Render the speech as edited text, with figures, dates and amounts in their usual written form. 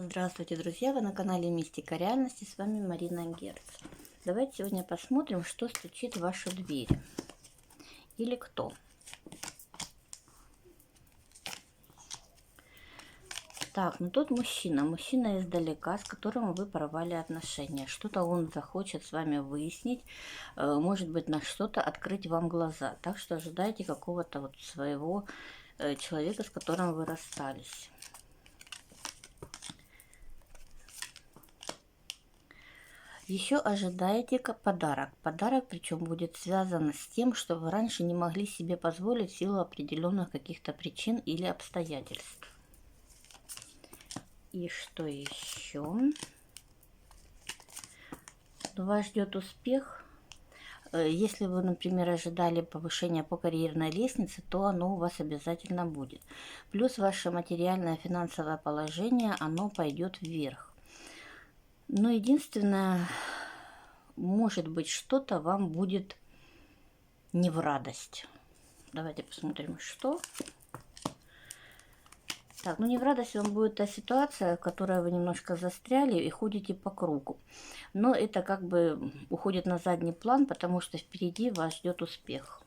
Здравствуйте, друзья! Вы на канале Мистика Реальности. С вами Марина Герц. Давайте сегодня посмотрим, что стучит в вашу дверь. Или кто. Так, ну тут мужчина. Мужчина издалека, с которым вы порвали отношения. Что-то он захочет с вами выяснить. Может быть, на что-то открыть вам глаза. Так что ожидайте какого-то вот своего человека, с которым вы расстались. Еще ожидаете подарок. Подарок, причем будет связан с тем, что вы раньше не могли себе позволить в силу определенных каких-то причин или обстоятельств. И что еще? Вас ждет успех. Если вы, например, ожидали повышения по карьерной лестнице, то оно у вас обязательно будет. Плюс ваше материальное финансовое положение, оно пойдет вверх. Но единственное, может быть, что-то вам будет не в радость. Давайте посмотрим, что. Так, ну не в радость вам будет та ситуация, в которой вы немножко застряли и ходите по кругу. Но это как бы уходит на задний план, потому что впереди вас ждет успех.